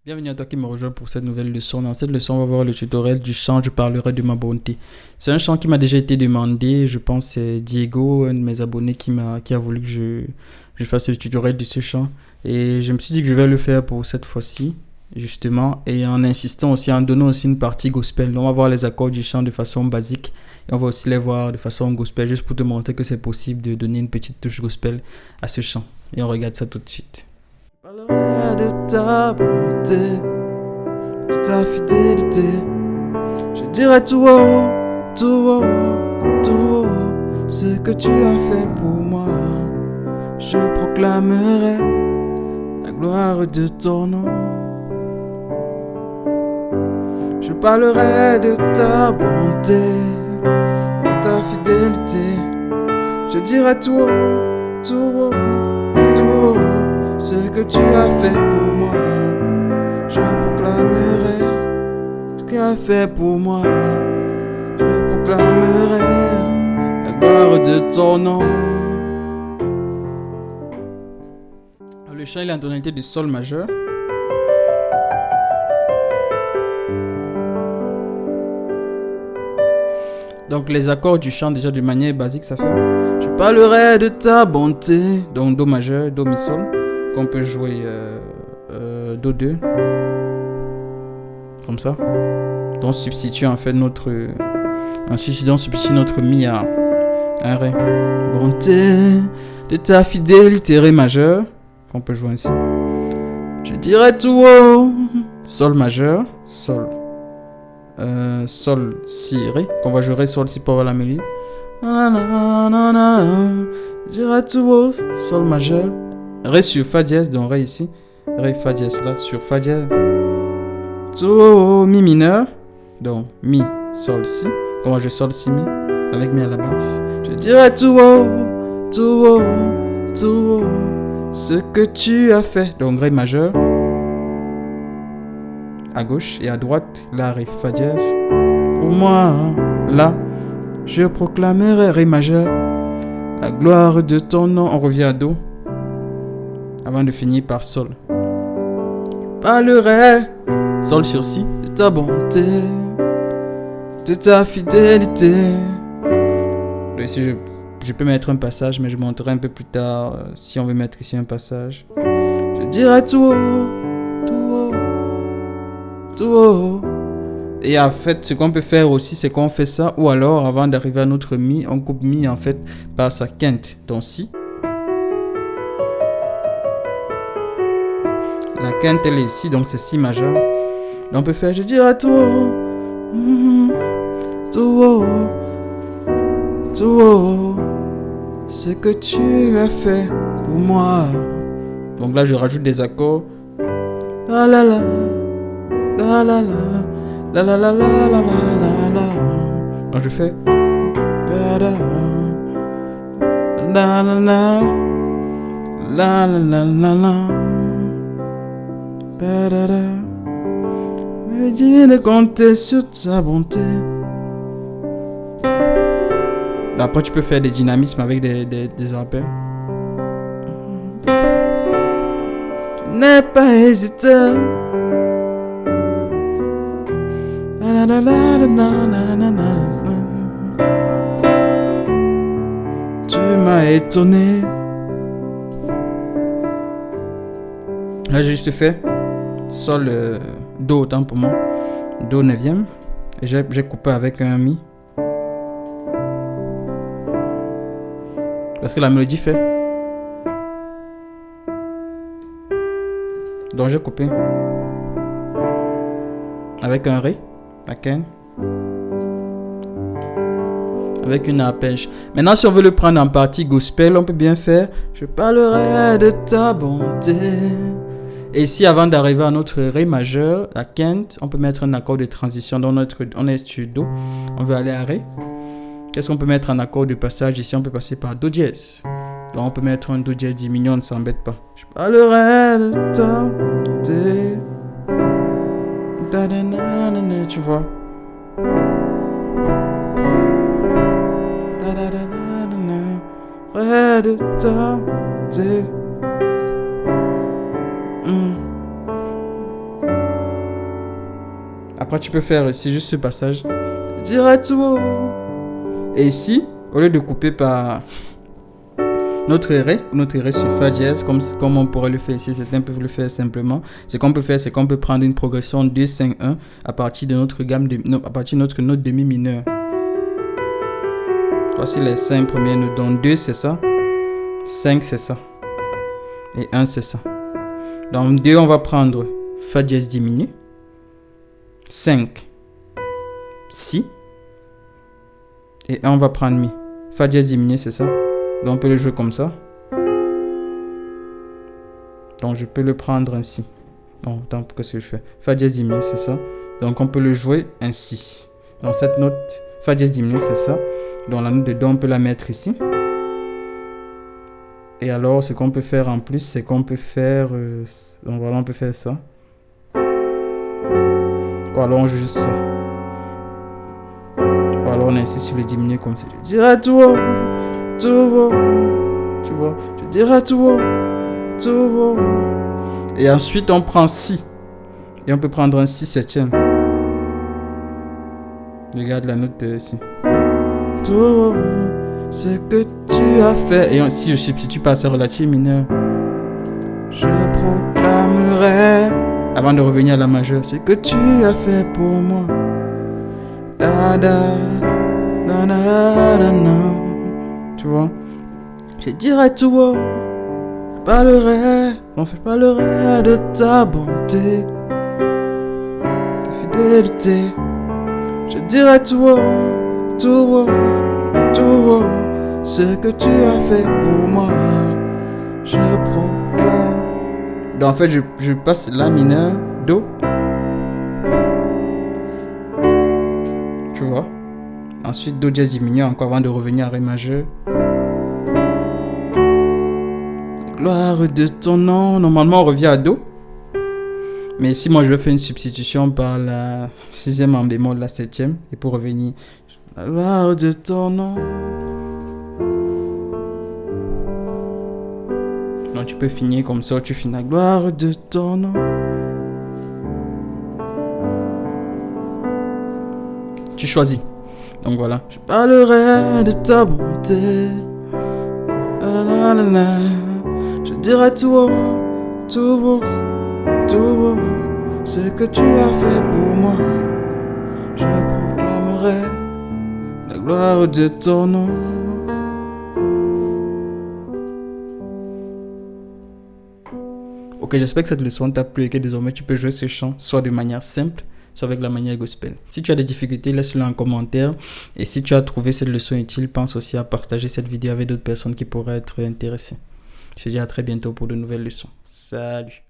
Bienvenue à toi qui me rejoins pour cette nouvelle leçon. Dans cette leçon, on va voir le tutoriel du chant Je parlerai de ma bonté. C'est un chant qui m'a déjà été demandé. Je pense que c'est Diego, un de mes abonnés, qui a voulu que je fasse le tutoriel de ce chant. Et je me suis dit que je vais le faire pour cette fois-ci, justement. Et en insistant aussi, en donnant aussi une partie gospel. On va voir les accords du chant de façon basique. Et on va aussi les voir de façon gospel, juste pour te montrer que c'est possible de donner une petite touche gospel à ce chant. Et on regarde ça tout de suite. Je parlerai de ta bonté, de ta fidélité. Je dirai tout haut, tout haut, tout haut, ce que tu as fait pour moi. Je proclamerai la gloire de ton nom. Je parlerai de ta bonté, de ta fidélité. Je dirai tout haut, tout haut, tout haut, ce que tu as fait pour moi. Je proclamerai ce que tu as fait pour moi. Je proclamerai la gloire de ton nom. Le chant il est en tonalité de sol majeur. Donc les accords du chant déjà de manière basique ça fait je parlerai de ta bonté. Donc do majeur, do mi sol, qu'on peut jouer do 2 comme ça. Donc on substitue en fait notre mi à un ré. Bonté de ta fidélité, ré majeur, qu'on peut jouer ainsi. Je dirai tout haut, sol majeur, sol, sol si ré, qu'on va jouer sol si pour avoir la mélodie. Je dirai tout haut, sol majeur, ré sur fa dièse, donc ré ici, ré fa dièse là sur fa dièse. Tout haut, mi mineur, donc mi sol si, qu'on va jouer sol si mi avec mi à la basse. Je dirai tout haut, tout haut, tout haut, ce que tu as fait, donc ré majeur à gauche et à droite la ré fa dièse. Pour moi, là, je proclamerai ré majeur la gloire de ton nom. On revient à do avant de finir par sol. Je parlerai sol sur si de ta bonté, de ta fidélité. Donc ici je peux mettre un passage, mais je montrerai un peu plus tard si on veut mettre ici un passage. Je dirai tout haut, tout haut, tout haut. Et en fait, ce qu'on peut faire aussi, c'est qu'on fait ça, ou alors avant d'arriver à notre mi, on coupe mi en fait par sa quinte. Donc si. La quinte elle est ici, donc c'est si majeur. Donc on peut faire, je dirai tout haut, tout haut, tout haut, ce que tu as fait pour moi. Donc là, je rajoute des accords. La la la, la la la. La la la la la la la la. Donc je fais la la la la la la la la la. Da da da. Me dis de compter sur ta bonté. Là, après tu peux faire des dynamismes avec des appels. Je n'ai pas hésité. Tu m'as étonné. Là j'ai juste fait sol, do autant pour moi, do 9e et j'ai coupé avec un mi parce que la mélodie fait, donc j'ai coupé avec un ré, la quinte, avec une arpège. Maintenant, si on veut le prendre en partie gospel, on peut bien faire je parlerai de ta bonté. Et ici, avant d'arriver à notre ré majeur, la quinte, on peut mettre un accord de transition. Donc on est sur do, on veut aller à ré. Qu'est-ce qu'on peut mettre en accord de passage ici? On peut passer par do dièse. Donc on peut mettre un do dièse diminué, on ne s'embête pas. Je parlerai de ta bonté. Tu vois. Près de ta bonté. Après, tu peux faire ici juste ce passage. Je dirais tout haut. Et ici, au lieu de couper par notre ré sur Fa dièse, comme on pourrait le faire ici, certains peuvent le faire simplement. Ce qu'on peut faire, c'est qu'on peut prendre une progression 2, 5, 1 à partir de notre gamme à partir de notre note demi mineure. Voici les 5 premières notes. Donc 2 c'est ça, 5 c'est ça, et 1 c'est ça. Dans 2 on va prendre Fa dièse diminué, 5, Si, et 1 on va prendre Mi. Fa dièse diminué c'est ça. Donc on peut le jouer comme ça. Donc je peux le prendre ainsi. Non, attends, qu'est-ce que je fais? Fa dièse diminué c'est ça. Donc on peut le jouer ainsi. Donc cette note Fa dièse diminué c'est ça. Donc la note de Do on peut la mettre ici. Et alors ce qu'on peut faire en plus c'est qu'on peut faire donc voilà, on peut faire ça. Ou alors on joue juste ça. Ou alors on insiste sur le diminué comme ça. Je dirais tout haut, tout haut. Tu vois, je dirais tout haut, tout haut. Et ensuite on prend Si. Et on peut prendre un Si septième. Regarde la note de Si. Tout ce que tu as fait. Et si je substitue par sa relative mineure, je proclamerai, avant de revenir à la majeure, ce que tu as fait pour moi. Da, da, da, da, da, da. Tu vois, je dirai tout haut, je parlerai de ta bonté, ta fidélité. Je dirai tout haut, tout haut, tout haut, ce que tu as fait pour moi, je proclame. Donc en fait, je passe La mineur, Do. Tu vois. Ensuite, Do dièse diminué encore avant de revenir à Ré majeur. Gloire de ton nom. Normalement, on revient à Do. Mais ici, moi, je vais faire une substitution par la sixième en bémol, la septième. Et pour revenir, la gloire de ton nom. Donc, tu peux finir comme ça, tu finis la gloire de ton nom. Tu choisis. Donc, voilà. Je parlerai de ta bonté. La, la, la, la. Je dirai tout haut, tout haut, tout haut, ce que tu as fait pour moi. Je proclamerai la gloire de ton nom. Ok, j'espère que cette leçon t'a plu et que désormais tu peux jouer ce chant soit de manière simple, soit avec la manière gospel. Si tu as des difficultés, laisse-le en commentaire. Et si tu as trouvé cette leçon utile, pense aussi à partager cette vidéo avec d'autres personnes qui pourraient être intéressées. Je te dis à très bientôt pour de nouvelles leçons. Salut!